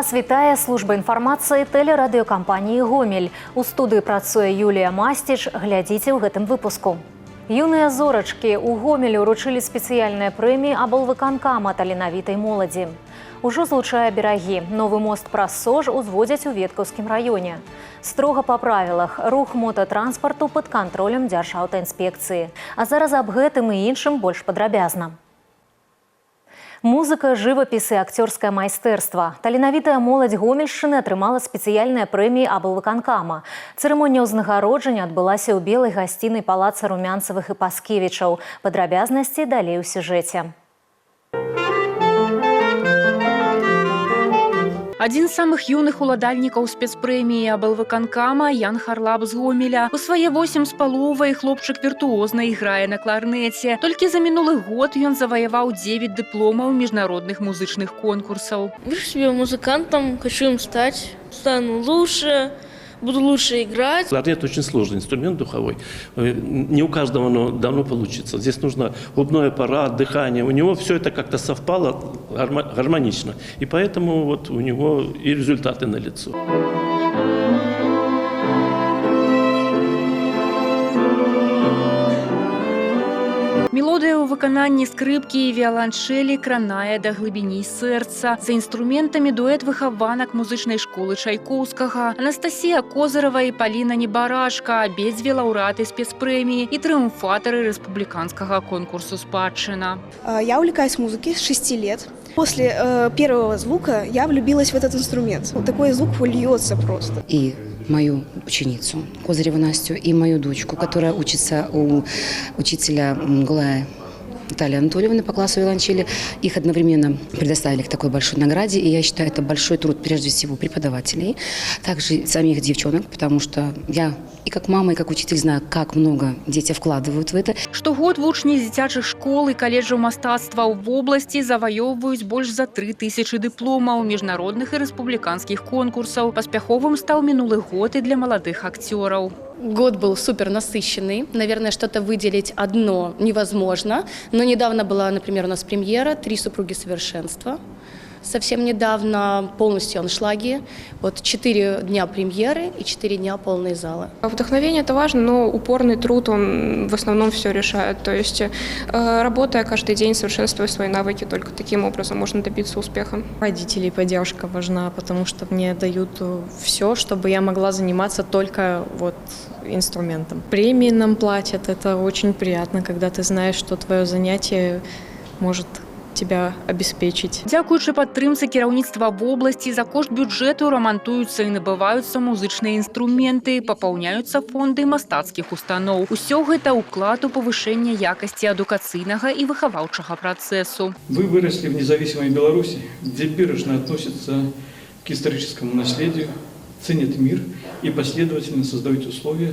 Вас вітае служба інфармацыі тэлерадыёкампаніі «Гомель». У студыі працуе Юлія Масціч. Глядзіце ў гэтым выпуску. Юныя зорачкі ў Гомелі ўручылі спецыяльныя прэміі аблвыканкама таленавітай моладзі. Ужо злучае берагі. Новы мост праз Сож узводзяць у Веткаўскім раёне. Строга па правілах рух мотатранспарту пад кантролем Дзяржаўтаінспекцыі. А зараз аб гэтым і іншым больш падрабязна. Музыка, жывапіс і акцёрскае майстэрства. Таленавітая моладзь Гомельшчыны атрымала спецыяльныя прэміі аблвыканкама. Цырымонія ўзнагароджання адбылася ў белай гасцінай палаца Румянцавых і Паскевічаў. Падрабязнасці далей у сюжэце. Адзін з самых юных уладальнікаў спецпрэміі аблвыканкама Ян Харлап з Гомеля. У свае 8 з паловай хлопчык віртуозна іграе на кларнеце. Толькі за мінулы год ён заваяваў 9 дыпломаў міжнародных музычных конкурсаў. Вижу себя музыкантом, хочу им стать, стану лучше, буду лучше играть. Кларнет очень сложный инструмент духовой. Не у каждого оно давно получится. Здесь нужно губной аппарат, дыхание. У него все это как-то совпало гармонично. И поэтому вот у него и результаты налицо. Мелодыя ў выкананні скрыпкі і віяланчэлі кранае да глыбіні сэрца. За інструментамі дуэт выхаванак музычнай школы Чайкоўскага. Анастасія Козырава і Паліна Небарашка, абедзве лаўрэаты спецпрэміі і трыумфатары рэспубліканскага конкурсу «Спадчына». Я увлекаюсь музыкой с 6 лет. После первого звука я влюбилась в этот инструмент. Вот такой звук льется просто. И мою ученицу Козыреву Настю и мою дочку, которая учится у учителя Гулая Натальи Анатольевны по классу виолончели. Их одновременно предоставили к такой большой награде. И я считаю, это большой труд прежде всего преподавателей, также самих девчонок, потому что я и как мама, и как учитель знаю, как много дети вкладывают в это. Штогод вучні з дзіцячых школ і каледжаў мастацтва ў вобласці заваёўваюць больш за 3000 дыпломаў міжнародных і рэспубліканскіх конкурсаў. Паспяховым стаў минулы год і для маладых акцёраў. Год был супер насыщенный. Наверное, что-то выделить одно невозможно. Но недавно была, например, у нас премьера «Три супруги совершенства». Совсем недавно полностью аншлаги. Вот 4 дня премьеры и 4 дня полные залы. Вдохновение – это важно, но упорный труд, он в основном все решает. То есть, работая каждый день, совершенствуя свои навыки, только таким образом можно добиться успеха. Родители и поддержка важна, потому что мне дают все, чтобы я могла заниматься только вот инструментом. Премии нам платят, это очень приятно, когда ты знаешь, что твое занятие может тебя обеспечить. Дзякуючы падтрымцы кіраўніцтва вобласці за кошт бюджэту рамантуюцца і набываюцца музычныя інструменты, папаўняюцца фонды мастацкіх устаноў. Усё гэта ўклад у павышэнне якасці адукацыйнага і выхаваўчага працэсу. Вы выросли в независимой Беларуси, где бережно относятся к историческому наследию, ценят мир и последовательно создают условия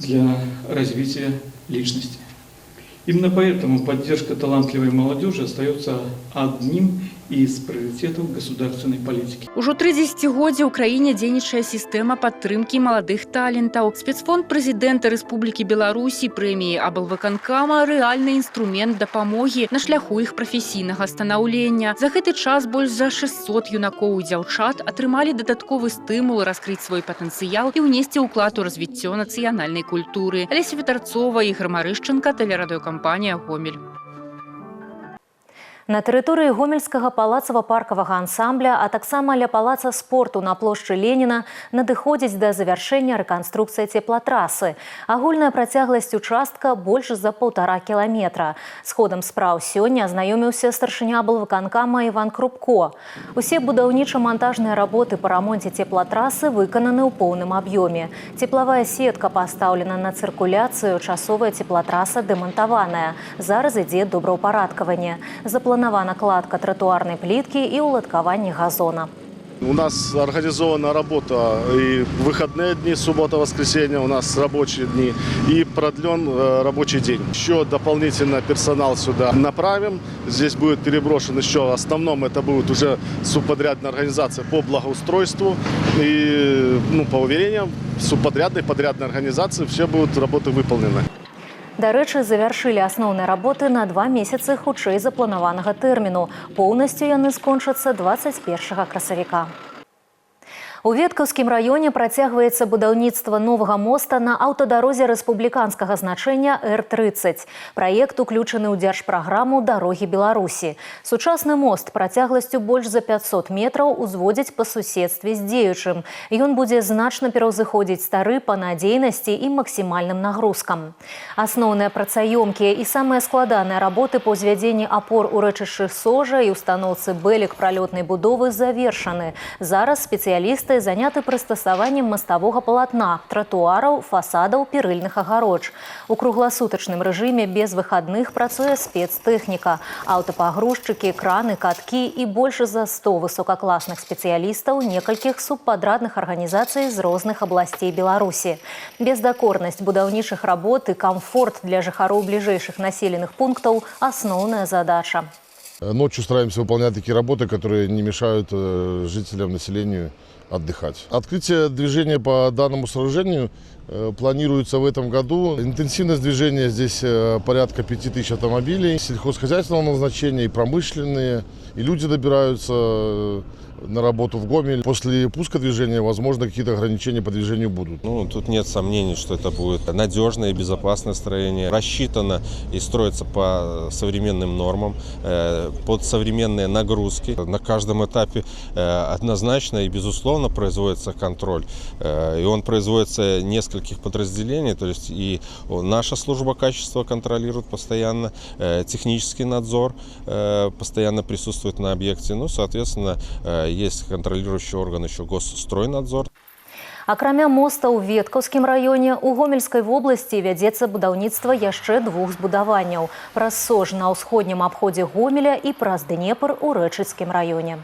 для развития личности. Именно поэтому поддержка талантливой молодежи остается одним из приоритетов государственной политики. Ужо 3 дзесяцігоддзі ў краіне дзейнічае сістэма падтрымкі маладых талентаў. Спецфонд прэзідэнта Рэспублікі Беларусь і прэміі аблвыканкама рэальны інструмент дапамогі на шляху іх прафесійнага станаўлення. За гэты час больш за 600 юнакоў і дзяўчат атрымалі дадатковы стымул раскрыць свой патэнцыял і ўнесці ўклад у развіццё нацыянальнай культуры. Алеся Вітарцова, Ігор Марышченка, тэлерадыёкампанія «Гомель». На тэрыторыі гомельскага палацава-паркавага ансамбля, а таксама ля палаца спорту на плошчы Леніна надыходзіць да завяршэння рэканструкцыя цеплатрасы. Агульная працягласць участка больш за 1,5 кіламетра. З ходам спраў сёння азнаёміўся старшыня аблвыканкама Іван Крупко. Усе будаўніча-мантажныя работы па рамонце цеплатрасы выкананы ў поўным аб'ёме. Цеплавая сетка пастаўлена на цыркуляцыю, часовая цеплатраса дэмантаваная. Зараз ідзе добраўпарадкаванне. Запланавана кладка тротуарной плитки и уладкаванне газона. У нас организована работа и выходные дни, суббота-воскресенье у нас рабочие дни и продлен рабочий день. Еще дополнительно персонал сюда направим. Здесь будет переброшен еще, в основном это будет уже субподрядная организация по благоустройству. И по уверениям субподрядной, подрядной организации все будут работы выполнены. Дарэчы, завяршылі асноўныя работы на 2 месяцы хутчэй запланаванага тэрміну. Поўнасцю яны скончацца 21 красавіка. У Веткаўскім раёне працягваецца будаўніцтва новага моста на аўтадарозе рэспубліканскага значэння Р-30. Праект уключаны ў дзяржпраграму «Дарогі Беларусі». Сучасны мост працягласцю больш за 500 метраў узводзіць па суседстве з дзеючым. Ён будзе значна пераўзыходзіць стары па надзейнасці і максімальным нагрузкам. Асноўныя працаёмкія і самыя складаныя работы па ўзвядзенні апор у рэчышчы Сожа і устаноўцы бэлек пралётнай будовы завершаны. Зараз спецыялісты заняты прыстасаваннем маставога палатна, тратуараў, фасадаў, перыльных агароч. У кругласутачным рэжыме без выхадных працуе спецтэхніка, аўтапагрузчыкі, краны, каткі і больш за 100 высокакласных спецыялістаў некалькіх субпадрадных арганізацый з розных абласцей Беларусі. Бездакорнасць будаўнічых работ і камфорт для жыхароў бліжэйшых населеных пунктаў – асноўная задача. Ночью стараемся выполнять такие работы, которые не мешают жителям, населению отдыхать. Открытие движения по данному сооружению планируется в этом году. Интенсивность движения здесь порядка 5000 автомобилей. Сельхозхозяйственного назначения и промышленные. И люди добираются на работу в Гомель. После пуска движения, возможно, какие-то ограничения по движению будут. Тут нет сомнений, что это будет надежное и безопасное строение. Рассчитано и строится по современным нормам, под современные нагрузки. На каждом этапе однозначно и безусловно производится контроль. И он производится нескольких подразделений. То есть и наша служба качества контролирует постоянно, технический надзор постоянно присутствует на объекте. Соответственно, есть контролирующий орган еще Госстройнадзор. Акрамя моста ў Веткаўскім раёне, у Гомельскай вобласці вядзецца будаўніцтва яшчэ 2 збудаванняў. Праз Сож на ўсходнім абходзе Гомеля і праз Днепр у Рэчыцкім раёне.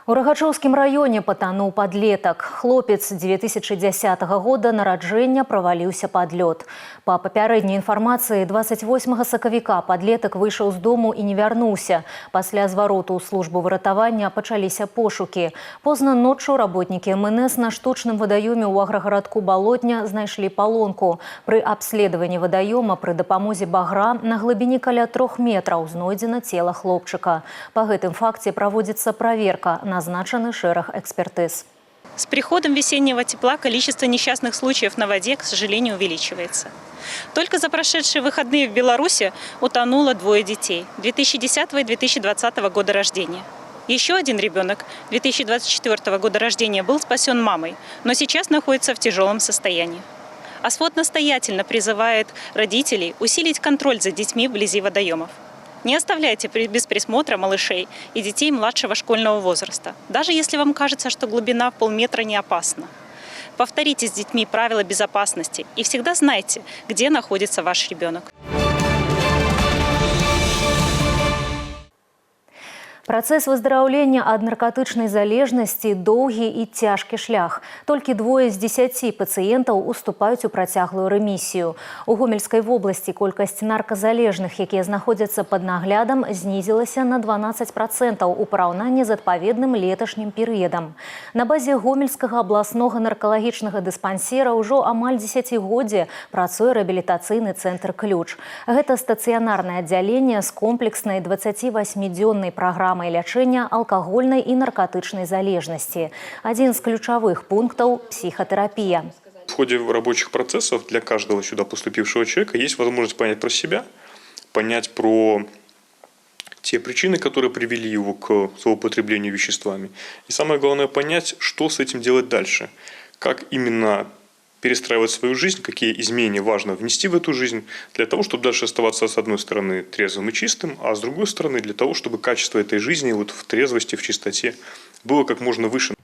У Рагачоўскім раёне патануў падлетак. Хлопец 2010 года нараджэння праваліўся пад лёд. Па папярэдняй інфармацыі, 28 сакавіка падлетак выйшаў з дому і не вярнуўся. Пасля звароту ў службу выратавання пачаліся пошукі. Позна ноччу работнікі МНС на штучным вадаёме ў аграгарадку Балотня знайшлі палонку. Пры абследаванні вадаёма пры дапамозе багра на глыбіні каля 3 метраў знойдзена цела хлопчыка. Па гэтым факце праводзіцца праверка. Назначены шэраг экспертиз. С приходом весеннего тепла количество несчастных случаев на воде, к сожалению, увеличивается. Только за прошедшие выходные в Беларуси утонуло 2 детей 2010 и 2020 года рождения. Еще один ребенок 2024 года рождения был спасен мамой, но сейчас находится в тяжелом состоянии. ОСВОД настоятельно призывает родителей усилить контроль за детьми вблизи водоемов. Не оставляйте без присмотра малышей и детей младшего школьного возраста, даже если вам кажется, что глубина в полметра не опасна. Повторите с детьми правила безопасности и всегда знайте, где находится ваш ребенок. Працэс выздараўлення ад наркатычнай залежнасці доўгі і цяжкі шлях. Толькі 2 з 10 пацыентаў уступаюць у працяглую рэмісію. У Гомельскай вобласці колькасць нарказалежных, якія знаходзяцца пад наглядам, знізілася на 12% у параўнанні з адпаведным леташнім перыядам. На базе Гомельскага абласнога наркалагічнага дыспансера ўжо амаль 10годдзе працуе рэабілітацыйны цэнтр «Ключ». Гэта стацыянарнае аддзяленне з комплекснай 28-дзённай праграмай лячэння алкагольнай і наркотычнай залежнасці. Один з ключавых пунктаў – психотерапия. В ходе рабочих процессов для каждого сюда поступившего человека есть возможность понять про себя, понять про те причины, которые привели его к злоупотреблению веществами. И самое главное понять, что с этим делать дальше. Как именно перестраивать свою жизнь, какие изменения важно внести в эту жизнь, для того, чтобы дальше оставаться, с одной стороны, трезвым и чистым, а с другой стороны, для того, чтобы качество этой жизни вот в трезвости, в чистоте было как можно выше.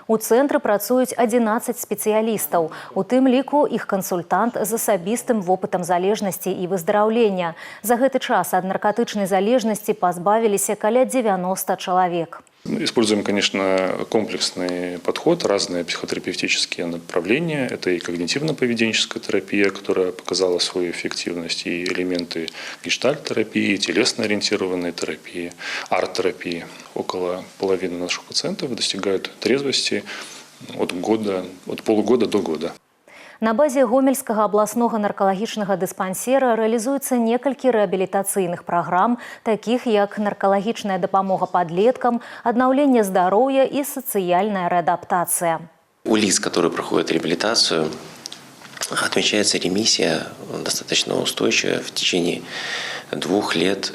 У цэнтры працуюць 11 спецыялістаў. У тым ліку іх кансультант з асабістым вопытам залежнасці і выздараўлення. За гэты час ад наркатычнай залежнасці пазбавіліся каля 90 чалавек. Используем, конечно, комплексный подход, разные психотерапевтические направления. Это и когнитивно-поведенческая терапия, которая показала свою эффективность, и элементы гештальт-терапии, телесно-ориентированной терапии, арт-терапии. Около половины наших пациентов достигают трезвости от полугода до года. На базе Гомельскага абласнога наркалагічнага дыспансера рэалізуецца некалькі рэабілітацыйных праграм, такіх як наркалагічная дапамога падлеткам, аднаўленне здароўя і сацыяльная рэадаптацыя. У лиц, которые проходят реабилитацию, отмечается ремиссия достаточно устойчивая. В течение 2 лет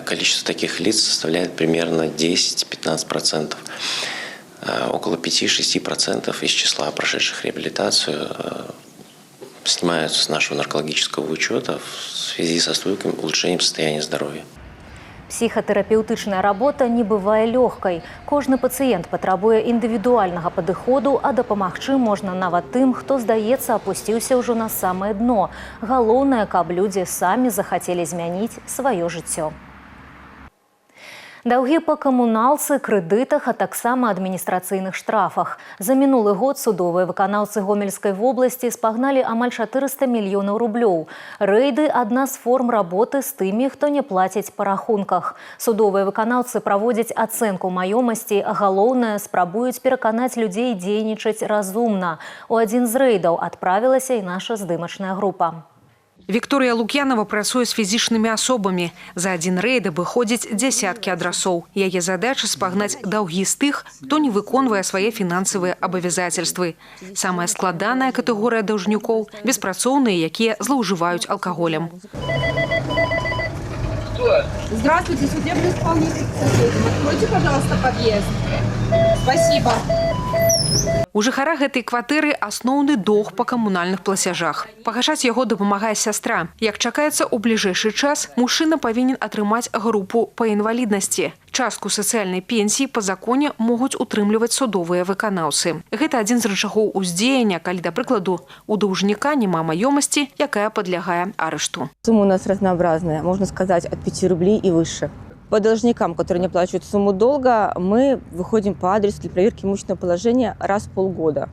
количество таких лиц составляет примерно 10-15%. Около 5-6% из числа прошедших реабилитацию снимаются с нашего наркологического учета в связи со стойким улучшением состояния здоровья. Псіхатэрапеўтычная работа не бывае лёгкай. Кожны пацыент патрабуе індывідуальнага падыходу, а дапамагчы можна нават тым, хто, здаецца, апусціўся ўжо на самае дно. Галоўнае, каб людзі самі захацелі змяніць сваё жыццё. Даўгі па камуналцы, крэдытах, а таксама адміністрацыйных штрафах. За мінулы год судовыя выканаўцы Гомельскай вобласці спагналі амаль 400 мільёнаў рублёў. Рэйды – адна з форм работы з тымі, хто не плаціць па рахунках. Судовыя выканаўцы праводзяць ацэнку маёмасці, а галоўнае, спрабуюць пераканаць людзей дзейнічаць разумна. У адзін з рэйдаў адправілася і наша здымачная група. Вікторія Лук'янова працуе з фізічнымі асобамі. За адзін рэйд выходзіць дзясяткі адрасоў. Яе задача спагнаць даўгі з тых, хто не выконвае свае фінансавыя абавязательствы. Самая складаная катэгорыя даўжнікоў – беспрацоўныя, якія злоўжываюць алкаголем. Здравствуйте, судебный исполнитель. Откройте, пожалуйста, подъезд. Спасибо. У жыхара гэтай кватэры асноўны доўг па камунальных плацяжах. Пагашаць яго дапамагае сястра. Як чакаецца, у бліжэйшы час мужчына павінен атрымаць групу па інваліднасці. Частку сацыяльнай пенсіі па законе могуць утрымліваць судовыя выканаўцы. Гэта адзін з рычагоў уздзеяння, калі, да прыкладу, у даўжніка няма маёмасці, якая падлягае арышту. Сумма у нас разнообразная, можно сказать, от 5 рублей и выше. По должникам, которые не оплачивают сумму долга, мы выходим по адресу для проверки имущественного положения раз в полгода.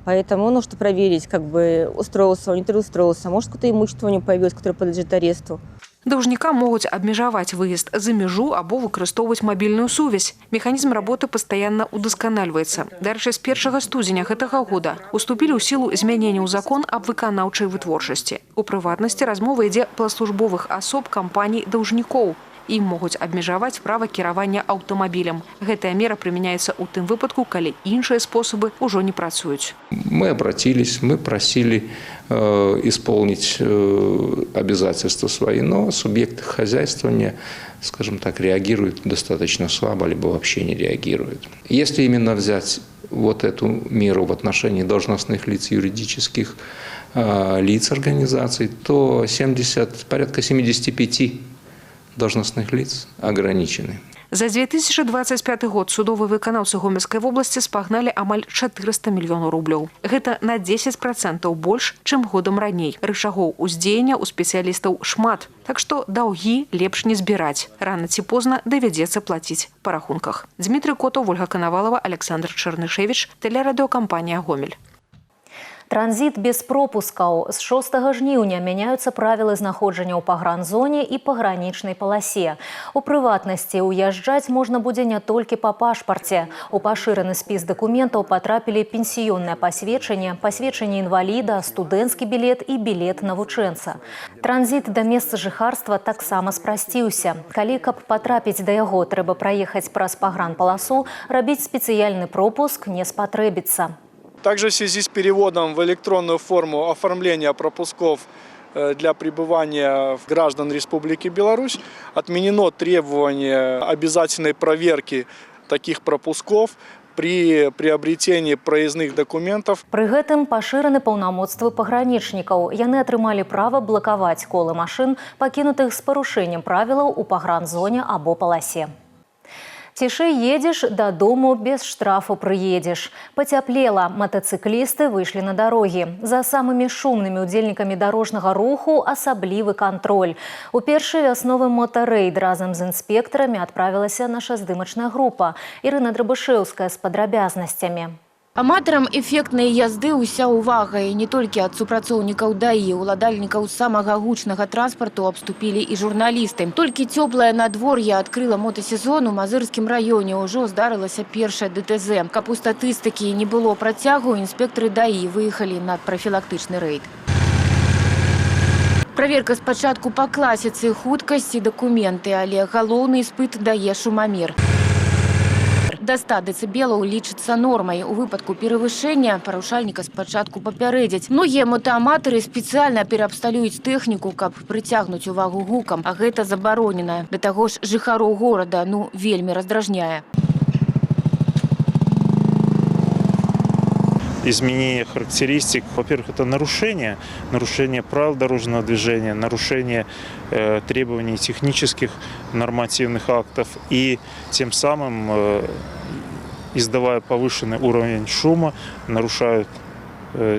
Поэтому нужно проверить, устроился он, не устроился. Может, какое-то имущество у него появилось, которое подлежит аресту. Даўжніка могуць абмежаваць выезд за мяжу або выкарыстоўваць мабільную сувязь. Механізм работы пастаянна удасканальваецца. Дарэчы, з 1 студзеня гэтага года уступілі ў сілу змянення ў закон аб выканаўчай вытворчасці. У прыватнасці размова ідзе пра службовых асоб кампаній даўжнікоў. Ім могуць абмежаваць права кіравання аўтамабілем. Гэтая мера прымяняецца ў тым выпадку, калі іншыя спосабы ўжо не працуюць. Мы обратились, мы просили исполнить обязательства свои, но субъекты хозяйствования, скажем так, реагируют достаточно слабо, либо вообще не реагируют. Если именно взять вот эту меру в отношении должностных лиц, юридических лиц организаций, то порядка 75 должностных лиц ограничены. За 2025 год судовыя выканаўцы Гомельскай вобласці спагналі амаль 400 мільёнаў рублёў. Гэта на 10% больш, чым годам раней. Рычагоў уздзеяння ў спецыялістаў шмат, так што даўгі лепш не збіраць. Рана ці позна давядзецца плаціць па рахунках. Дмітрий Котаў, Ольга Канавалова, Александр Чарнышевич, тэлерадыёкампанія «Гомель». Транзит без пропускаў. З 6 жніўня мяняюцца правілы знаходжання ў пагранзоне і пагранічнай паласе. У прыватнасці, уязджаць можна будзе не толькі па пашпарце. У пашыраны спіс дакументаў патрапілі пенсіённае пасведчанне, пасведчанне інваліда, студэнцкі білет і білет навучэнца. Транзит да месца жыхарства таксама спрасціўся. Калі, каб патрапіць да яго, трэба праехаць праз пагранпаласу, рабіць спецыяльны пропуск не спатрэбіцца. Также в связи с переводом в электронную форму оформления пропусков для пребывания граждан Республики Беларусь отменено требование обязательной проверки таких пропусков при приобретении проездных документов. Пры гэтым пашыраны паўнамоцтвы пагранічнікаў. Яны атрымалі права блакаваць колы машын, пакінутых з парушэннем правілаў у пагранзоне або паласе. Цішэй едзеш, дадому без штрафу прыедзеш. Пацяплела, матацыклісты выйшлі на дарогі. За самымі шумнымі ўдзельнікамі дарожнага руху асаблівы кантроль. У першы вясновы мотарэйд разам з інспектарамі адправілася наша здымачная група. Ірына Драбышэўская з падрабязнасцямі. Аматарам эффектнай язды ўся ўвага, і не толькі ад супрацоўнікаў ДАІ, уладальнікаў самага гучнага транспарту абступілі і журналісты. Толькі цёплае надвор'е адкрыла мотасезон у Мазырскім раёне, ўжо здарылася першая ДТЗ. Каб у статыстыкі не было працягу, інспектары ДАІ выехалі на прафілактычны рэйд. Праверка спачатку па класіцы, хуткасць і дакументы, але галоўны іспыт дае шумамер. До 100 децибелаў лічыцца нормай. У выпадку перавышэння парушальніка спачатку папярэдзяць. Многія мотааматары спецыяльна пераабсталююць тэхніку, каб прыцягнуць увагу гукам, а гэта забаронена. Да таго ж жыхароў горада вельмі раздражняе. Изменение характеристик, во-первых, это нарушение правил дорожного движения, нарушение требований технических нормативных актов и тем самым, издавая повышенный уровень шума, нарушают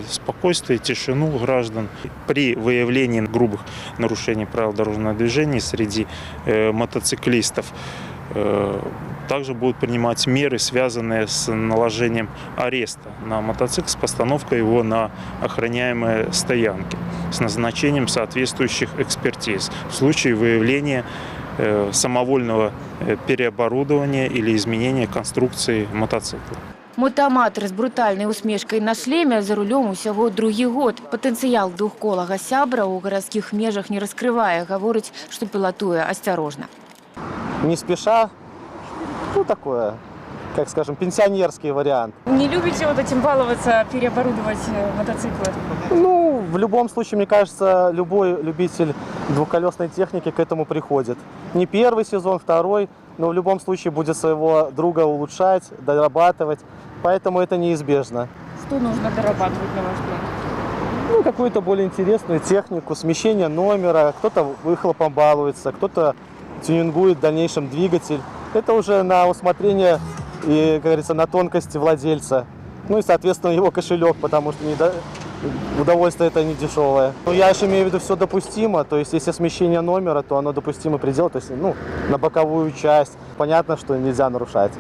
спокойствие, тишину граждан. При выявлении грубых нарушений правил дорожного движения среди мотоциклистов также будут принимать меры, связанные с наложением ареста на мотоцикл, с постановкой его на охраняемые стоянки, с назначением соответствующих экспертиз в случае выявления самовольного переоборудования или изменения конструкции мотоцикла. Мотоаматар з брутальнай усмешкай на шлеме за рулём усяго другі год. Патэнцыял двухколага сябра ў гарадскіх межах не раскрывае, гаворыць, што пілатуе асцярожна. Не спеша, такое, как скажем, пенсионерский вариант. Не любите вот этим баловаться, переоборудовать мотоциклы? В любом случае, мне кажется, любой любитель двухколесной техники к этому приходит. Не первый сезон, второй, но в любом случае будет своего друга улучшать, дорабатывать, поэтому это неизбежно. Что нужно дорабатывать, на ваш взгляд? Какую-то более интересную технику, смещение номера, кто-то выхлопом балуется, кто-то тюнингует в дальнейшем двигатель. Это уже на усмотрение и, как говорится, на тонкости владельца. И, соответственно, его кошелек, потому что удовольствие это не дешевое. Я еще имею в виду, все допустимо. То есть, если смещение номера, то оно допустимый предел. То есть, на боковую часть. Понятно, что нельзя нарушать.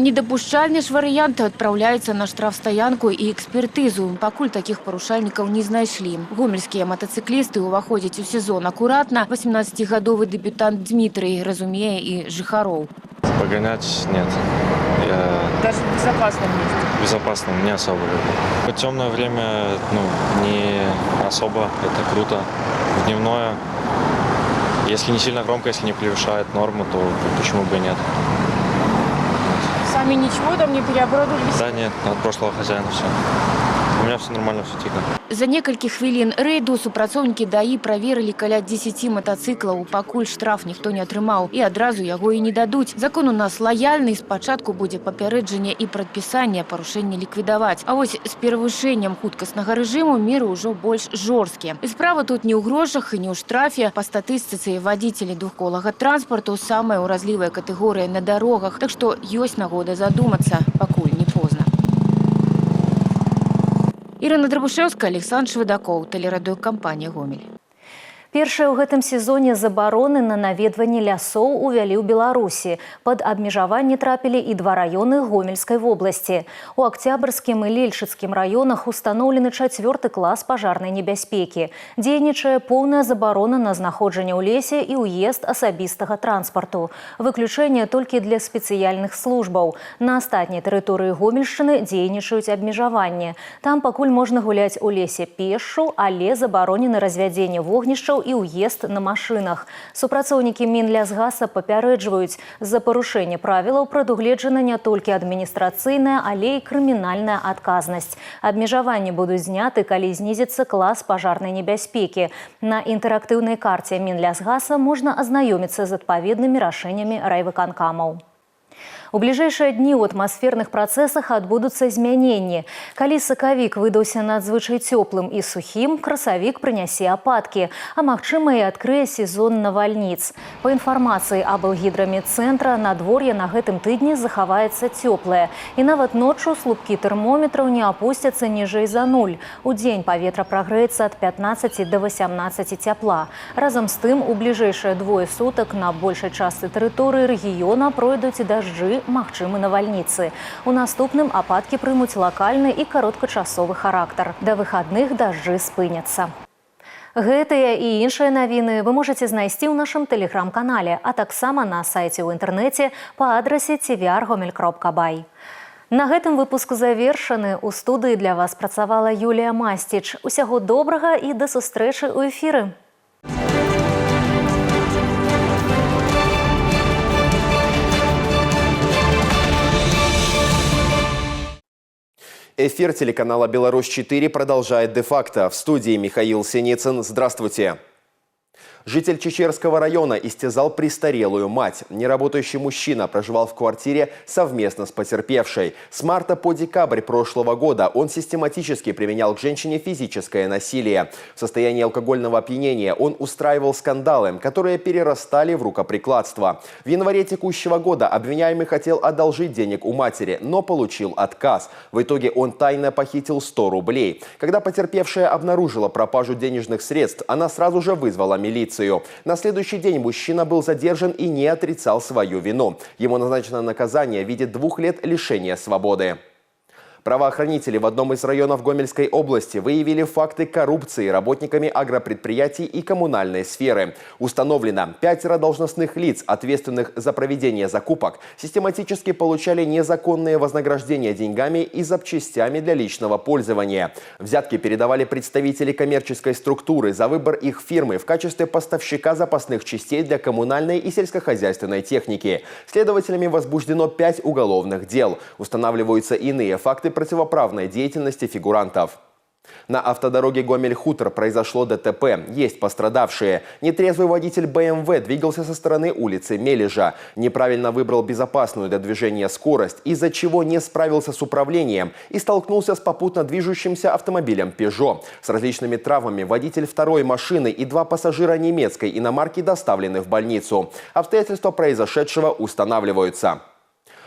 Недапушчальны ж варыянт адпраўляецца на штрафстаянку і экспертызу. Пакуль такіх парушальнікаў не знайшлі. Гомельскія мотоциклісты ўваходзяць у сезон акуратна. 18-гадовы дэбютант Дмітрый разумее і жыхароў. Погонять нет. Даже в безопасном месте? В безопасном не особо люблю. В темное время не особо, это круто. В дневное, если не сильно громко, если не превышает норму, то почему бы и нет. Сами ничего там не переоборудовались? Да нет, от прошлого хозяина все. У меня все нормально, все тихо. За некалькі хвілін рэйду супрацоўнікі ДАІ праверылі каля 10 мотоциклаў. Пакуль штраф ніхто не атрымаў і адразу яго і не дадуць. Закон у нас лаяльны, спачатку будзе папярэджанне і прадпісанне, парушэнне ліквідаваць. А вось з перавышэннем хуткаснага рэжыму меры ўжо больш жорсткія. І справа тут не ў грошах і не ў штрафе. Па статыстыцы вадзіцелі двухколага транспарту самая ўразлівая катэгорыя на дарогах. Так што ёсць нагода задумацца, пакуль не позна. Ірына Драбушэўская, Александр Швыдакоў, тэлерадыёкампанія «Гомель». Першыя ў гэтым сезоне забароны на наведванне лясоў увялі ў Беларусі. Пад абмежаванне трапілі і 2 раёны Гомельскай вобласці. У Октябрьскім і Лельчыцкім раёнах устаноўлены 4-й клас пажарнай небяспекі. Дзейнічае поўная забарона на знаходжанне ў лесе і ўезд асабістага транспарту. Выключэнне толькі для спецыяльных службаў. На астатняй тэрыторыі Гомельшчыны дзейнічаюць абмежаванні. Там пакуль можна гуляць у лесе пешшу, але забаронены развядзенне вогнішчаў і ўезд на машынах. Супрацоўнікі Мінлясгаса папярэджваюць, з-за парушэння правілаў прадугледжана не толькі адміністрацыйная, але і крымінальная адказнасць. Абмежаванні будуць зняты, калі знізіцца клас пажарнай небяспекі. На інтэрактыўнай карце Мінлясгаса можна азнаёміцца з адпаведнымі рашэннямі райвыканкамаў. У бліжэйшыя дні ў атмасферных працэсах адбудуцца змяненні. Калі сакавік выдаўся надзвычай цёплым і сухім, красавік прынясе ападкі, а магчыма і адкрые сезон навальніц. Па інфармацыі Аблгідрамедцэнтра, надвор'е на гэтым тыдні захаваецца цёплае. І нават ноччу слупкі тэрмометраў не апусцяцца ніжэй за 0. Удзень паветра прагрэецца ад 15 да 18 цяпла. Разам з тым, у бліжэйшыя 2 сутак на большай частцы тэрыторыі рэгіёна пройдуць дажджы уначы магчымы навальніцы. У наступным ападкі прымуць лакальны і кароткачасовы характар. Да выхадных дажджы спыняцца. Гэтыя і іншыя навіны вы можаце знайсці ў нашым тэлеграм-канале, а таксама на сайце ў інтэрнэце па адрасе tvr.gomel.by. На гэтым выпуск завершаны. У студыі для вас працавала Юлія Масціч. Усяго добрага і да сустрэчы ў эфіры. Эфир телеканала «Беларусь-4» продолжает де-факто. В студии Михаил Синицын. Здравствуйте. Житель Чечерского района истязал престарелую мать. Неработающий мужчина проживал в квартире совместно с потерпевшей. С марта по декабрь прошлого года он систематически применял к женщине физическое насилие. В состоянии алкогольного опьянения он устраивал скандалы, которые перерастали в рукоприкладство. В январе текущего года обвиняемый хотел одолжить денег у матери, но получил отказ. В итоге он тайно похитил 100 рублей. Когда потерпевшая обнаружила пропажу денежных средств, она сразу же вызвала милицию. На следующий день мужчина был задержан и не отрицал свою вину. Ему назначено наказание в виде 2 лет лишения свободы. Правоохранители в одном из районов Гомельской области выявили факты коррупции работниками агропредприятий и коммунальной сферы. Установлено, 5 должностных лиц, ответственных за проведение закупок, систематически получали незаконные вознаграждения деньгами и запчастями для личного пользования. Взятки передавали представители коммерческой структуры за выбор их фирмы в качестве поставщика запасных частей для коммунальной и сельскохозяйственной техники. Следователями возбуждено 5 уголовных дел. Устанавливаются иные факты противоправной деятельности фигурантов. На автодороге Гомель-Хутор произошло ДТП. Есть пострадавшие. Нетрезвый водитель БМВ двигался со стороны улицы Мележа. Неправильно выбрал безопасную для движения скорость, из-за чего не справился с управлением и столкнулся с попутно движущимся автомобилем Peugeot. С различными травмами водитель второй машины и 2 пассажира немецкой иномарки доставлены в больницу. Обстоятельства произошедшего устанавливаются.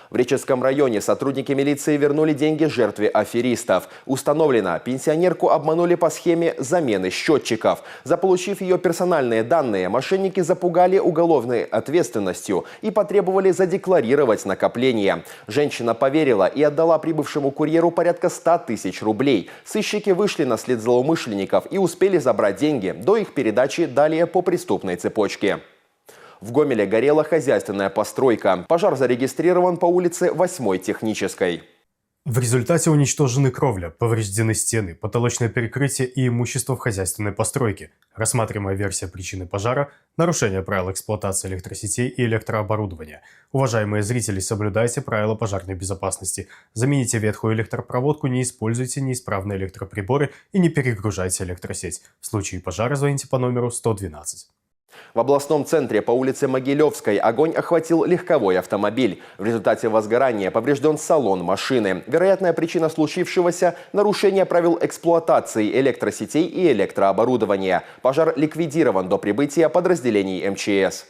В Реческом районе сотрудники милиции вернули деньги жертве аферистов. Установлено, пенсионерку обманули по схеме замены счетчиков. Заполучив ее персональные данные, мошенники запугали уголовной ответственностью и потребовали задекларировать накопление. Женщина поверила и отдала прибывшему курьеру порядка 100 тысяч рублей. Сыщики вышли на след злоумышленников и успели забрать деньги до их передачи далее по преступной цепочке. В Гомеле горела хозяйственная постройка. Пожар зарегистрирован по улице 8-й Технической. В результате уничтожены кровля, повреждены стены, потолочное перекрытие и имущество в хозяйственной постройке. Рассматриваемая версия причины пожара – нарушение правил эксплуатации электросетей и электрооборудования. Уважаемые зрители, соблюдайте правила пожарной безопасности. Замените ветхую электропроводку, не используйте неисправные электроприборы и не перегружайте электросеть. В случае пожара звоните по номеру 112. В областном центре по улице Могилевской огонь охватил легковой автомобиль. В результате возгорания поврежден салон машины. Вероятная причина случившегося – нарушение правил эксплуатации электросетей и электрооборудования. Пожар ликвидирован до прибытия подразделений МЧС.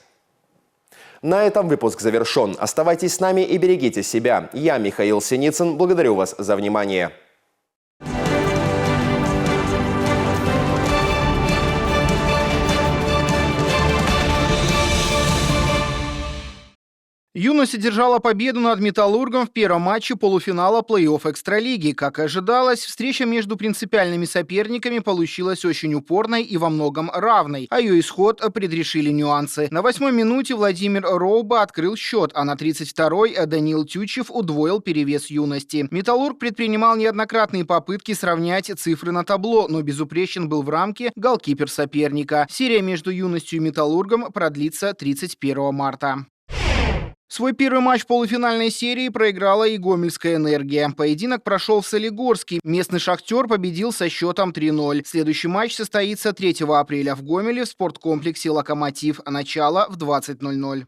На этом выпуск завершен. Оставайтесь с нами и берегите себя. Я, Михаил Синицын, благодарю вас за внимание. Юность одержала победу над «Металлургом» в первом матче полуфинала плей-офф Экстралиги. Как и ожидалось, встреча между принципиальными соперниками получилась очень упорной и во многом равной, а ее исход предрешили нюансы. На 8-й минуте Владимир Роуба открыл счет, а на 32-й Даниил Тючев удвоил перевес юности. «Металлург» предпринимал неоднократные попытки сравнять цифры на табло, но безупречен был в рамке голкипер соперника. Серия между юностью и «Металлургом» продлится 31 марта. Свой первый матч полуфинальной серии проиграла и Гомельская энергия. Поединок прошел в Солигорске. Местный «Шахтер» победил со счетом 3-0. Следующий матч состоится 3 апреля в Гомеле в спорткомплексе «Локомотив». Начало в 20:00.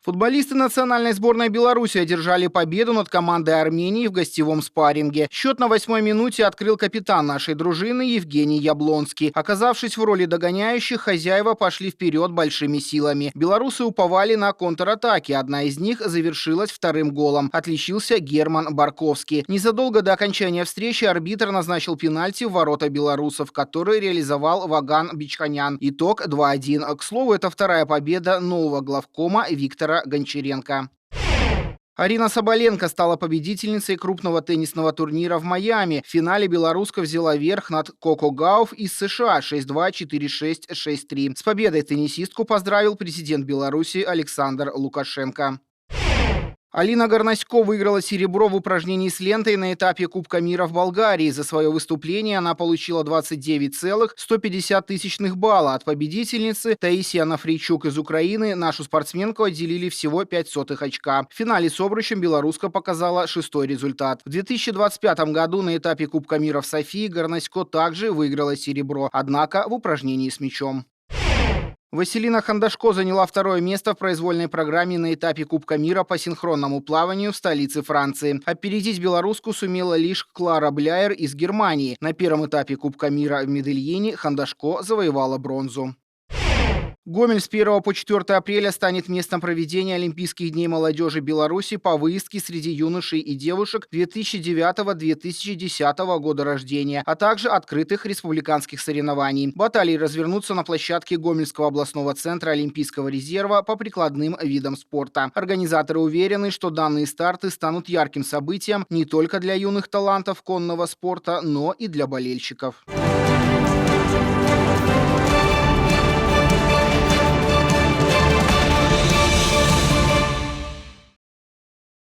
Футболисты национальной сборной Беларуси одержали победу над командой Армении в гостевом спарринге. Счет на 8-й минуте открыл капитан нашей дружины Евгений Яблонский. Оказавшись в роли догоняющих, хозяева пошли вперед большими силами. Белорусы уповали на контратаки. Одна из них завершилась вторым голом. Отличился Герман Барковский. Незадолго до окончания встречи арбитр назначил пенальти в ворота белорусов, который реализовал Ваган Бичханян. Итог 2-1. К слову, это вторая победа нового главкома Виктора Гончаренко. Арина Соболенко стала победительницей крупного теннисного турнира в Майами. В финале белоруска взяла верх над Коко Гауф из США 6-2, 4-6, 6-3. С победой теннисистку поздравил президент Беларуси Александр Лукашенко. Алина Горнасько выиграла серебро в упражнении с лентой на этапе Кубка мира в Болгарии. За свое выступление она получила 29,150 балла. От победительницы Таисии Анафрейчук из Украины нашу спортсменку отделили всего 0,05 очка. В финале с обручем белоруска показала 6-й результат. В 2025 году на этапе Кубка мира в Софии Горнасько также выиграла серебро, однако в упражнении с мячом. Василина Хандашко заняла 2-е место в произвольной программе на этапе Кубка мира по синхронному плаванию в столице Франции. Опередить белоруску сумела лишь Клара Бляер из Германии. На первом этапе Кубка мира в Медельине Хандашко завоевала бронзу. Гомель с 1 по 4 апреля станет местом проведения Олимпийских дней молодежи Беларуси по выездке среди юношей и девушек 2009-2010 года рождения, а также открытых республиканских соревнований. Баталии развернутся на площадке Гомельского областного центра Олимпийского резерва по прикладным видам спорта. Организаторы уверены, что данные старты станут ярким событием не только для юных талантов конного спорта, но и для болельщиков.